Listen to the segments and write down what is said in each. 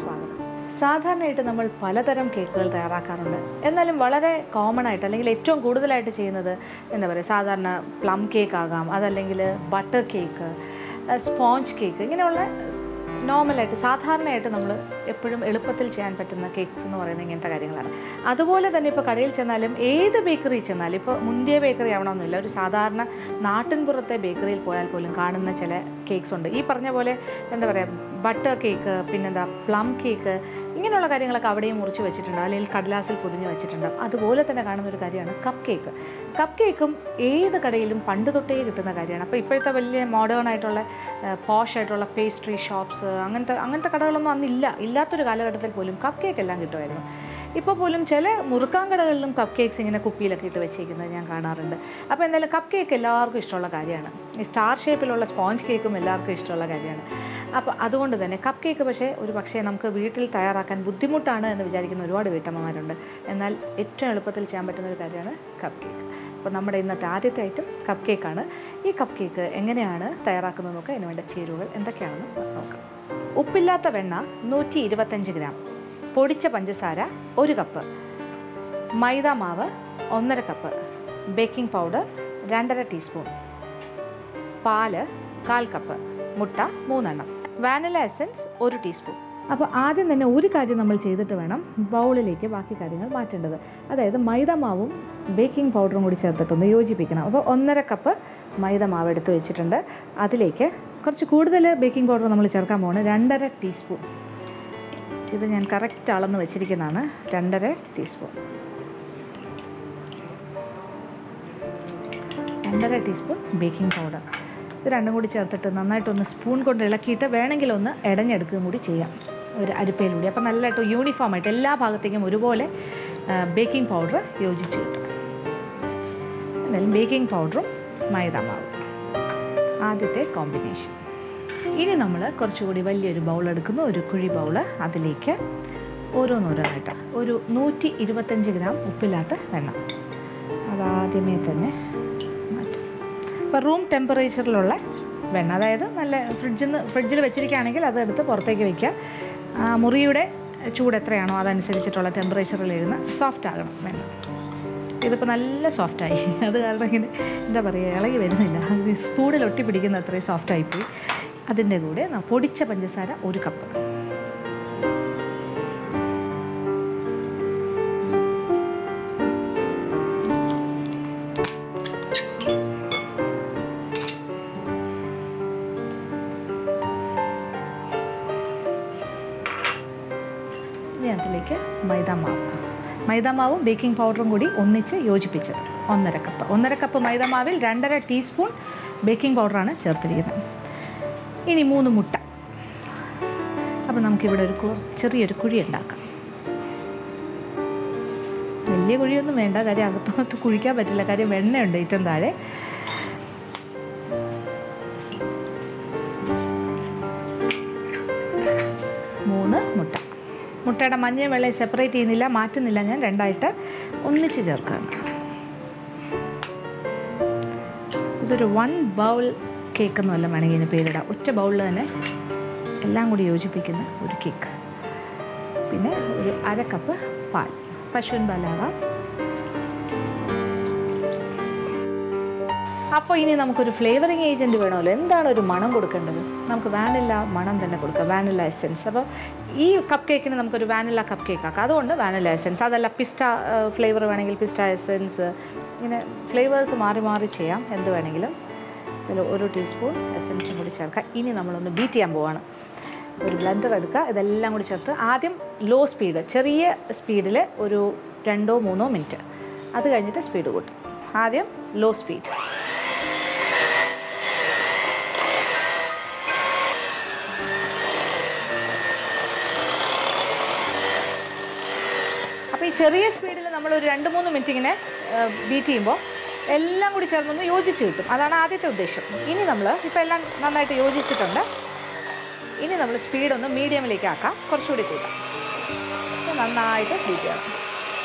സ്വാഗതം. സാധാരണയായിട്ട് നമ്മൾ പലതരം കേക്കുകൾ തയ്യാറാക്കാറുണ്ട്. എന്നാലും വളരെ കോമൺ ആയിട്ട് അല്ലെങ്കിൽ ഏറ്റവും കൂടുതലായിട്ട് ചെയ്യുന്നത് എന്താ പറയുക, സാധാരണ പ്ലം കേക്ക് ആകാം, അതല്ലെങ്കിൽ ബട്ടർ കേക്ക്, സ്പോഞ്ച് കേക്ക്, ഇങ്ങനെയുള്ള നോർമലായിട്ട് സാധാരണയായിട്ട് നമ്മൾ എപ്പോഴും എളുപ്പത്തിൽ ചെയ്യാൻ പറ്റുന്ന കേക്ക്സ് എന്ന് പറയുന്നത് ഇങ്ങനത്തെ കാര്യങ്ങളാണ്. അതുപോലെ തന്നെ ഇപ്പോൾ കടയിൽ ചെന്നാലും ഏത് ബേക്കറി ചെന്നാലും, ഇപ്പോൾ മുന്തിയ ബേക്കറി ആവണമെന്നില്ല, ഒരു സാധാരണ നാട്ടിൻപുറത്തെ ബേക്കറിയിൽ പോയാൽ പോലും കാണുന്ന ചില കേക്ക്സ് ഉണ്ട്. ഈ പറഞ്ഞ പോലെ എന്താ പറയുക, ബട്ടർ കേക്ക്, പിന്നെന്താ പ്ലം കേക്ക്, ഇങ്ങനെയുള്ള കാര്യങ്ങളൊക്കെ അവിടെയും മുറിച്ച് വെച്ചിട്ടുണ്ട്, അല്ലെങ്കിൽ കടലാസിൽ പൊതിഞ്ഞ് വെച്ചിട്ടുണ്ട്. അതുപോലെ തന്നെ കാണുന്ന ഒരു കാര്യമാണ് കപ്പ് കേക്ക്. കപ്പ് കേക്കും ഏത് കടയിലും പണ്ട് തൊട്ടേ കിട്ടുന്ന കാര്യമാണ്. അപ്പോൾ ഇപ്പോഴത്തെ വലിയ മോഡേൺ ആയിട്ടുള്ള പോഷ് ആയിട്ടുള്ള പേസ്ട്രി ഷോപ്സ് അങ്ങനത്തെ കടകളൊന്നും അന്നില്ല. ഇല്ലാത്തൊരു കാലഘട്ടത്തിൽ പോലും കപ്പ് കേക്ക് എല്ലാം കിട്ടുമായിരുന്നു. ഇപ്പോൾ പോലും ചില മുറുക്കാൻ കടകളിലും കപ്പ് കേക്ക്സ് ഇങ്ങനെ കുപ്പിയിലൊക്കെ ഇട്ട് വെച്ചേക്കുന്നത് ഞാൻ കാണാറുണ്ട്. അപ്പോൾ എന്തായാലും കപ്പ് കേക്ക് എല്ലാവർക്കും ഇഷ്ടമുള്ള കാര്യമാണ്. ഈ സ്റ്റാർ ഷേപ്പിലുള്ള സ്പോഞ്ച് കേക്കും എല്ലാവർക്കും ഇഷ്ടമുള്ള കാര്യമാണ്. അപ്പോൾ അതുകൊണ്ട് തന്നെ കപ്പ് കേക്ക് പക്ഷേ നമുക്ക് വീട്ടിൽ തയ്യാറാക്കാൻ ബുദ്ധിമുട്ടാണ് എന്ന് വിചാരിക്കുന്ന ഒരുപാട് വീട്ടമ്മമാരുണ്ട്. എന്നാൽ ഏറ്റവും എളുപ്പത്തിൽ ചെയ്യാൻ പറ്റുന്ന ഒരു കാര്യമാണ് കപ്പ് കേക്ക്. അപ്പോൾ നമ്മുടെ ഇന്നത്തെ ആദ്യത്തെ ഐറ്റം കപ്പ് കേക്കാണ്. ഈ കപ്പ് കേക്ക് എങ്ങനെയാണ് തയ്യാറാക്കുന്നത് നോക്കുക. അതിന് വേണ്ട ചേരുവകൾ എന്തൊക്കെയാണെന്ന് നോക്കാം. ഉപ്പില്ലാത്ത വെണ്ണ 125 ഗ്രാം, പൊടിച്ച പഞ്ചസാര 1 കപ്പ്, മൈദ മാവ് 1.5 കപ്പ്, ബേക്കിംഗ് പൗഡർ 2.5 ടീസ്പൂൺ, പാല് 1/4 കപ്പ്, മുട്ട 3 എണ്ണം, വാനില എസൻസ് 1 ടീസ്പൂൺ. അപ്പോൾ ആദ്യം തന്നെ ഒരു കാര്യം നമ്മൾ ചെയ്തിട്ട് വേണം ബൗളിലേക്ക് ബാക്കി കാര്യങ്ങൾ മാറ്റേണ്ടത്. അതായത് മൈദ മാവും ബേക്കിംഗ് പൗഡറും കൂടി ചേർത്തിട്ടൊന്ന് യോജിപ്പിക്കണം. അപ്പോൾ 1.5 കപ്പ് മൈദ മാവ് എടുത്ത് വെച്ചിട്ടുണ്ട്. അതിലേക്ക് കുറച്ച് കൂടുതൽ ബേക്കിംഗ് പൗഡർ നമ്മൾ ചേർക്കാൻ പോകുന്നത് 2.5 ടീസ്പൂൺ. ഇത് ഞാൻ കറക്റ്റ് അളന്ന് വെച്ചിരിക്കുന്നതാണ്. 2.5 ടീസ്പൂൺ, 2.5 ടീസ്പൂൺ ബേക്കിംഗ് പൗഡർ. ഇത് രണ്ടും കൂടി ചേർത്തിട്ട് നന്നായിട്ടൊന്ന് സ്പൂൺ കൊണ്ട് ഇളക്കിയിട്ട് വേണമെങ്കിൽ ഒന്ന് ഇടഞ്ഞെടുക്കുകയും കൂടി ചെയ്യാം ഒരു അരിപ്പയിലൂടെ. അപ്പോൾ നല്ലതായിട്ട് യൂണിഫോമായിട്ട് എല്ലാ ഭാഗത്തേക്കും ഒരുപോലെ ബേക്കിംഗ് പൗഡർ യോജിച്ച് കിട്ടും. എന്തായാലും ബേക്കിംഗ് പൗഡറും മൈദാമാവും ആദ്യത്തെ കോമ്പിനേഷൻ. ഇനി നമ്മൾ കുറച്ചുകൂടി വലിയൊരു ബൗൾ എടുക്കുന്നു, ഒരു കുഴി ബൗള്. അതിലേക്ക് ഓരോന്നോരോന്നായിട്ട് ഒരു 125 ഗ്രാം ഉപ്പില്ലാത്ത വെണ്ണ അതാദ്യമേ തന്നെ മാറ്റും. ഇപ്പോൾ റൂം ടെമ്പറേച്ചറിലുള്ള വെണ്ണ, അതായത് നല്ല ഫ്രിഡ്ജിൽ വെച്ചിരിക്കുകയാണെങ്കിൽ അതെടുത്ത് പുറത്തേക്ക് വയ്ക്കുക. മുറിയുടെ ചൂട് എത്രയാണോ അതനുസരിച്ചിട്ടുള്ള ടെമ്പറേച്ചറിലിരുന്ന് സോഫ്റ്റ് ആകണം വെണ്ണ. ഇതിപ്പോൾ നല്ല സോഫ്റ്റായി, അത് കാരണം ഇങ്ങനെ എന്താ പറയുക, ഇളകി വരുന്നില്ല, സ്പൂണിൽ ഒട്ടി പിടിക്കുന്ന അത്രയും സോഫ്റ്റായിപ്പോയി. അതിൻ്റെ കൂടെ പൊടിച്ച പഞ്ചസാര 1 കപ്പ്, ഇനി അതിലേക്ക് മൈദാമാവും ബേക്കിംഗ് പൗഡറും കൂടി ഒന്നിച്ച് യോജിപ്പിച്ചത് 1.5 കപ്പ്. 1.5 കപ്പ് മൈദാമാവിൽ 2.5 ടീസ്പൂൺ ബേക്കിംഗ് പൗഡറാണ് ചേർത്തിരിക്കുന്നത്. ഇനി 3 മുട്ട. അപ്പോൾ നമുക്കിവിടെ ചെറിയൊരു കുഴി ഉണ്ടാക്കാം. വലിയ കുഴിയൊന്നും വേണ്ട, കാര്യം അകത്തോട്ട് കുഴിക്കാൻ പറ്റില്ല, കാര്യം വെണ്ണയുണ്ട് ഏറ്റവും താഴെ. മുട്ടയുടെ മഞ്ഞയും വെള്ളയും സെപ്പറേറ്റ് ചെയ്യുന്നില്ല, മാറ്റുന്നില്ല, ഞാൻ രണ്ടായിട്ട് ഒന്നിച്ച് ചേർക്കുകയാണ്. ഇതൊരു 1 ബൗൾ കേക്ക് എന്ന് വല്ല വേണമെങ്കിൽ ഇതിന് പേരിടാം. ഒറ്റ ബൗളിൽ തന്നെ എല്ലാം കൂടി യോജിപ്പിക്കുന്ന ഒരു കേക്ക്. പിന്നെ ഒരു 1/2 കപ്പ് പാൽ, പശുവിൻ പാലാവാം. അപ്പോൾ ഇനി നമുക്കൊരു ഫ്ലേവറിങ് ഏജൻറ്റ് വേണമല്ലോ. എന്താണ് ഒരു മണം കൊടുക്കേണ്ടത്? നമുക്ക് വാനില മണം തന്നെ കൊടുക്കാം, വാനില എസെൻസ്. അപ്പോൾ ഈ കപ്പ് കേക്കിന് നമുക്കൊരു വാനില കപ്പ് കേക്ക് ആക്കാം. അതുകൊണ്ട് വാനില എസെൻസ്, അതല്ല പിസ്റ്റ ഫ്ലേവർ വേണമെങ്കിൽ പിസ്റ്റ എസെൻസ്, ഇങ്ങനെ ഫ്ലേവേഴ്സ് മാറി മാറി ചെയ്യാം, എന്ത് വേണമെങ്കിലും. അതിൽ 1 ടീസ്പൂൺ എസെൻസും കൂടി ചേർക്കാം. ഇനി നമ്മളൊന്ന് ബീറ്റ് ചെയ്യാൻ പോവാണ്. ഒരു ബ്ലെൻഡർ എടുക്കുക, ഇതെല്ലാം കൂടി ചേർത്ത് ആദ്യം ലോ സ്പീഡ്, ചെറിയ സ്പീഡിൽ ഒരു 2-3 മിനിറ്റ്, അത് കഴിഞ്ഞിട്ട് സ്പീഡ് കൂട്ടും. ആദ്യം ലോ സ്പീഡ്. അപ്പോൾ ഈ ചെറിയ സ്പീഡിൽ നമ്മളൊരു 2-3 മിനിറ്റ് ഇങ്ങനെ ബീറ്റ് ചെയ്യുമ്പോൾ എല്ലാം കൂടി ചേർന്നൊന്ന് യോജിച്ച് കിട്ടും. അതാണ് ആദ്യത്തെ ഉദ്ദേശം. ഇനി നമ്മൾ ഇപ്പോൾ എല്ലാം നന്നായിട്ട് യോജിച്ചിട്ടുണ്ട്. ഇനി നമ്മൾ സ്പീഡൊന്ന് മീഡിയമിലേക്ക് ആക്കാം, കുറച്ചുകൂടി കൂട്ടാം. നന്നായിട്ട് ബീറ്റ് ചെയ്യണം.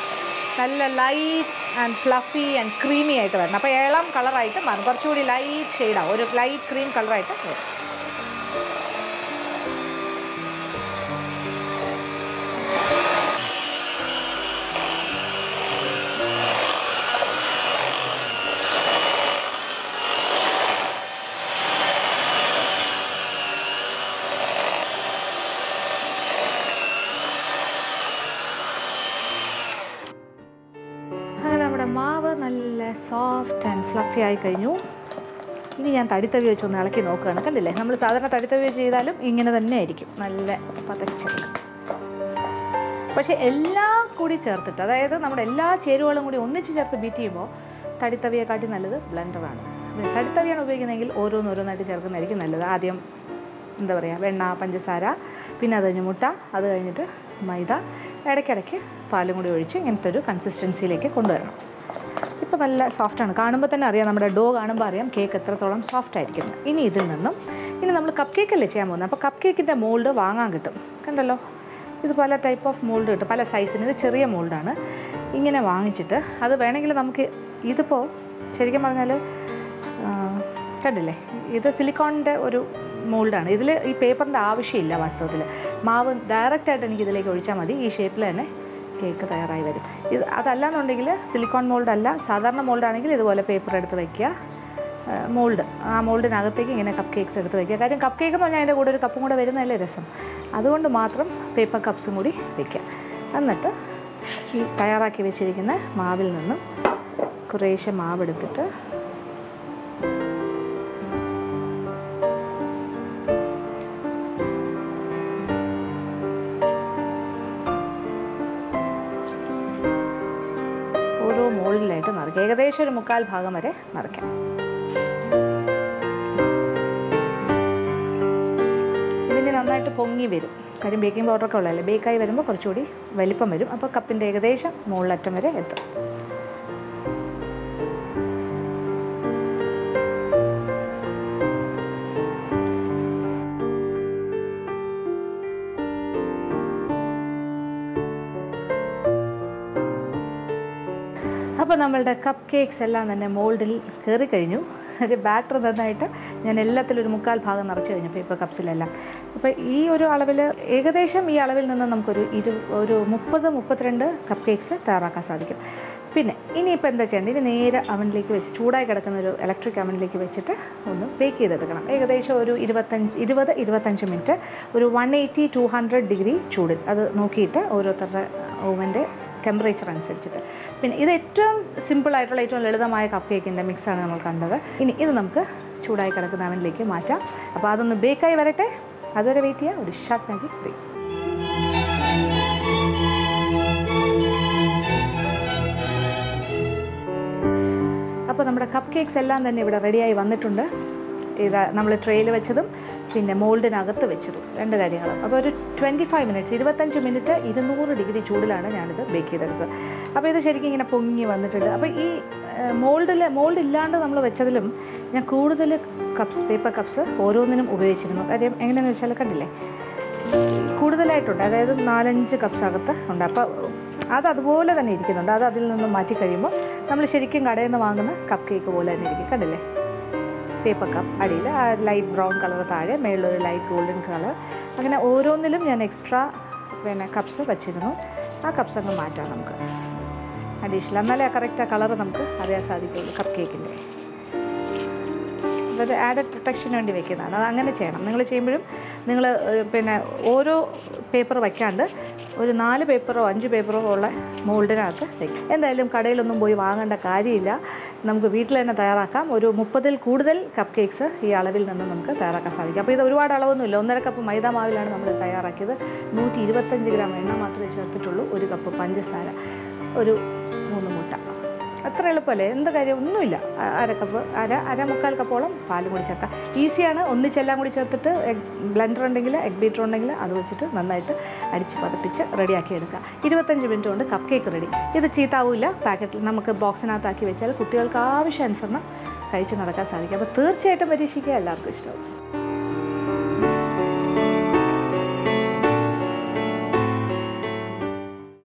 നല്ല light and fluffy and creamy ആയിട്ട് വരണം. അപ്പോൾ ഇളം കളറായിട്ട് മാറും, കുറച്ചുകൂടി ലൈറ്റ് ഷെയ്ഡാവും, ഒരു ലൈറ്റ് ക്രീം കളറായിട്ട് വരും. സോഫ്റ്റ് ആൻഡ് ഫ്ലഫി ആയി കഴിഞ്ഞു. ഇനി ഞാൻ തടിത്തവി വെച്ചൊന്ന് ഇളക്കി നോക്കുകയാണ്. കണ്ടില്ലേ, നമ്മൾ സാധാരണ തടിത്തവി വെച്ച് ചെയ്താലും ഇങ്ങനെ തന്നെ ആയിരിക്കും, നല്ല പതച്ചെടുക്കും. പക്ഷേ എല്ലാം കൂടി ചേർത്തിട്ട്, അതായത് നമ്മുടെ എല്ലാ ചേരുവകളും കൂടി ഒന്നിച്ച് ചേർത്ത് ബീറ്റ് ചെയ്യുമ്പോൾ തടിത്തവിയെക്കാട്ടി നല്ലത് ബ്ലെൻഡറാണ്. തടിത്തവിയാണ് ഉപയോഗിക്കുന്നതെങ്കിൽ ഓരോന്നായിട്ട് ചേർക്കുന്നതായിരിക്കും നല്ലത്. ആദ്യം എന്താ പറയുക, വെണ്ണ, പഞ്ചസാര, പിന്നെ അത് കഴിഞ്ഞ് മുട്ട, അത് കഴിഞ്ഞിട്ട് മൈദ, ഇടയ്ക്കിടയ്ക്ക് പാലും കൂടി ഒഴിച്ച് ഇങ്ങനത്തെ ഒരു കൺസിസ്റ്റൻസിയിലേക്ക് കൊണ്ടുവരണം. ഇപ്പോൾ നല്ല സോഫ്റ്റാണ്, കാണുമ്പോൾ തന്നെ അറിയാം, നമ്മുടെ ഡോ കാണുമ്പോൾ അറിയാം കേക്ക് എത്രത്തോളം സോഫ്റ്റ് ആയിരിക്കുന്നത്. ഇനി ഇതിൽ നിന്നും നമ്മൾ കപ്പ് കേക്കല്ലേ ചെയ്യാൻ പോകുന്നത്. അപ്പോൾ കപ്പ് കേക്കിൻ്റെ മോൾഡ് വാങ്ങാൻ കിട്ടും, കണ്ടല്ലോ. ഇത് പല ടൈപ്പ് ഓഫ് മോൾഡ് കിട്ടും, പല സൈസിന്. ഇത് ചെറിയ മോൾഡാണ്. ഇങ്ങനെ വാങ്ങിച്ചിട്ട് അത് വേണമെങ്കിൽ നമുക്ക്, ഇതിപ്പോൾ ശരിക്കും പറഞ്ഞാൽ കണ്ടില്ലേ, ഇത് സിലിക്കോണിൻ്റെ ഒരു മോൾഡാണ്. ഇതിൽ ഈ പേപ്പറിൻ്റെ ആവശ്യമില്ല വാസ്തവത്തിൽ. മാവ് ഡയറക്റ്റായിട്ട് എനിക്ക് ഇതിലേക്ക് ഒഴിച്ചാൽ മതി, ഈ ഷേപ്പിൽ തന്നെ കേക്ക് തയ്യാറായി വരും. ഇത് അതല്ലാന്നുണ്ടെങ്കിൽ സിലിക്കോൺ മോൾഡല്ല, സാധാരണ മോൾഡാണെങ്കിൽ ഇതുപോലെ പേപ്പർ എടുത്ത് വയ്ക്കുക, മോൾഡ്, ആ മോൾഡിനകത്തേക്ക് ഇങ്ങനെ കപ്പ് കേക്ക്സ് എടുത്ത് വയ്ക്കുക. കാര്യം കപ്പ് കേക്ക് എന്ന് പറഞ്ഞാൽ അതിൻ്റെ കൂടെ ഒരു കപ്പും കൂടെ വരുന്നതല്ലേ രസം. അതുകൊണ്ട് മാത്രം പേപ്പർ കപ്സും കൂടി വയ്ക്കുക. എന്നിട്ട് ഈ തയ്യാറാക്കി വെച്ചിരിക്കുന്ന മാവിൽ നിന്നും കുറേശ്ശെ മാവെടുത്തിട്ട് ഓരോ മോൾഡിലായിട്ട് നിറയ്ക്കുക. ഏകദേശം ഒരു 1/4 ഭാഗം വരെ നിറയ്ക്കാം. ഇതിന് നന്നായിട്ട് പൊങ്ങി വരും, കാര്യം ബേക്കിംഗ് പൗഡറൊക്കെ ഉള്ളതല്ലേ. ബേക്കായി വരുമ്പോൾ കുറച്ചുകൂടി വലിപ്പം വരും. അപ്പോൾ കപ്പിൻ്റെ ഏകദേശം മുകളിലറ്റം വരെ എത്തും. അപ്പോൾ നമ്മളുടെ കപ്പ് കേക്ക്സ് എല്ലാം തന്നെ മോൾഡിൽ കയറി കഴിഞ്ഞു. ഒരു ബാറ്റർ നന്നായിട്ട് ഞാൻ എല്ലാത്തിലും ഒരു 1/4 ഭാഗം നിറച്ച് കഴിഞ്ഞു, പേപ്പർ കപ്സിലെല്ലാം. അപ്പോൾ ഈ ഒരു അളവിൽ, ഏകദേശം ഈ അളവിൽ നിന്ന് നമുക്കൊരു 30-32 കപ്പ് കേക്ക്സ് തയ്യാറാക്കാൻ സാധിക്കും. പിന്നെ ഇനിയിപ്പോൾ എന്താ ചെയ്യേണ്ടത്, ഇനി നേരെ അവനിലേക്ക് വെച്ച്, ചൂടായി കിടക്കുന്ന ഒരു ഇലക്ട്രിക് അവനിലേക്ക് വെച്ചിട്ട് ഒന്ന് ബേക്ക് ചെയ്തെടുക്കണം. ഏകദേശം ഒരു 20-25 മിനിറ്റ്, ഒരു 180-200 ഡിഗ്രി ചൂടിൽ. അത് നോക്കിയിട്ട് ഓരോരുത്തരുടെ ഓവൻ്റെ ടെമ്പറേച്ചർ അനുസരിച്ചിട്ട്. പിന്നെ ഇത് ഏറ്റവും സിമ്പിളായിട്ടുള്ള, ഏറ്റവും ലളിതമായ കപ്പ് കേക്കിൻ്റെ മിക്സാണ് നമ്മൾ കണ്ടത്. ഇനി ഇത് നമുക്ക് ചൂടായി കിടക്കുന്ന അവനിലേക്ക് മാറ്റാം. അപ്പോൾ അതൊന്ന് ബേക്കായി വരട്ടെ, അതുവരെ വെയിറ്റ് ചെയ്യാം. ഒരു ഷാർപ്പ് മാജിക് ബ്രേക്ക്. അപ്പോൾ നമ്മുടെ കപ്പ് കേക്ക്സ് എല്ലാം തന്നെ ഇവിടെ റെഡിയായി വന്നിട്ടുണ്ട്. ഇത് നമ്മൾ ട്രെയിൽ വെച്ചതും പിന്നെ മോൾഡിനകത്ത് വെച്ചതും, രണ്ട് കാര്യങ്ങളും. അപ്പോൾ ഒരു 25 മിനിറ്റ്സ്, 25 മിനിറ്റ് 200 ഡിഗ്രി ചൂടിലാണ് ഞാനിത് ബേക്ക് ചെയ്തെടുത്തത്. അപ്പോൾ ഇത് ശരിക്കും ഇങ്ങനെ പൊങ്ങി വന്നിട്ടുണ്ട്. അപ്പോൾ ഈ മോൾഡ് ഇല്ലാണ്ട് നമ്മൾ വെച്ചതിലും ഞാൻ കൂടുതൽ പേപ്പർ കപ്സ് ഓരോന്നിനും ഉപയോഗിച്ചിരുന്നു. കാര്യം എങ്ങനെയാണെന്ന് വെച്ചാൽ കണ്ടില്ലേ, കൂടുതലായിട്ടുണ്ട്, അതായത് 4-5 കപ്സ് അകത്ത് ഉണ്ട്. അപ്പോൾ അതുപോലെ തന്നെ ഇരിക്കുന്നുണ്ട്. അത് അതിൽ നിന്നും മാറ്റി കഴിയുമ്പോൾ നമ്മൾ ശരിക്കും കടയിൽ നിന്ന് വാങ്ങുന്ന കപ്പ് കേക്ക് പോലെ തന്നെ ഇരിക്കും. കണ്ടില്ലേ, പേപ്പർ കപ്പ്, അടിയിൽ ആ ലൈറ്റ് ബ്രൗൺ കളർ, താഴെ മേളിലൊരു ലൈറ്റ് ഗോൾഡൻ കളർ. അങ്ങനെ ഓരോന്നിലും ഞാൻ എക്സ്ട്രാ കപ്സ് വെച്ചിരുന്നു. ആ കപ്സ് അങ്ങ് മാറ്റാം നമുക്ക് അഡീഷണൽ, എന്നാലേ ആ കറക്റ്റ് ആ കളർ നമുക്ക് അറിയാൻ സാധിക്കുള്ളൂ കപ്പ് കേക്കിൻ്റെ. അതൊരു ആഡഡ് പ്രൊട്ടക്ഷന് വേണ്ടി വെക്കുന്നതാണ്. അത് അങ്ങനെ ചെയ്യണം. നിങ്ങൾ ചെയ്യുമ്പോഴും നിങ്ങൾ ഓരോ പേപ്പർ വയ്ക്കാണ്ട് ഒരു 4 പേപ്പറോ 5 പേപ്പറോ ഉള്ള മോൾഡിനകത്ത് വയ്ക്കും. എന്തായാലും കടയിലൊന്നും പോയി വാങ്ങേണ്ട കാര്യമില്ല, നമുക്ക് വീട്ടിൽ തന്നെ തയ്യാറാക്കാം. ഒരു 30-ൽ കൂടുതൽ കപ്പ് കേക്ക്സ് ഈ അളവിൽ നിന്ന് നമുക്ക് തയ്യാറാക്കാൻ സാധിക്കും. അപ്പോൾ ഇത് ഒരുപാട് അളവൊന്നുമില്ല. 1.5 കപ്പ് മൈദ മാവിലാണ് നമ്മൾ തയ്യാറാക്കിയത്. 125 ഗ്രാം എണ്ണ മാത്രമേ ചേർത്തിട്ടുള്ളൂ, 1 കപ്പ് പഞ്ചസാര, ഒരു 3 മുട്ട. അത്ര എളുപ്പമല്ലേ, എന്ത് കാര്യം ഒന്നുമില്ല. 1/4 കപ്പോളം പാലും കൂടി ചേർക്കാം. ഈസിയാണ്. ഒന്നിച്ചെല്ലാം കൂടി ചേർത്തിട്ട് ബ്ലെൻഡർ ഉണ്ടെങ്കിൽ, എഗ് ബീറ്റർ ഉണ്ടെങ്കിൽ അത് വെച്ചിട്ട് നന്നായിട്ട് അടിച്ച് പതപ്പിച്ച് റെഡിയാക്കി എടുക്കുക. 25 മിനിറ്റ് കൊണ്ട് കപ്പ് കേക്ക് റെഡി. ഇത് ചീത്താവില്ല. പാക്കറ്റിൽ നമുക്ക് ബോക്സിനകത്താക്കി വെച്ചാൽ കുട്ടികൾക്ക് ആവശ്യാനുസരണം കഴിച്ച് നടക്കാൻ സാധിക്കും. അപ്പോൾ തീർച്ചയായിട്ടും പരീക്ഷിക്കുക, എല്ലാവർക്കും ഇഷ്ടമാവും.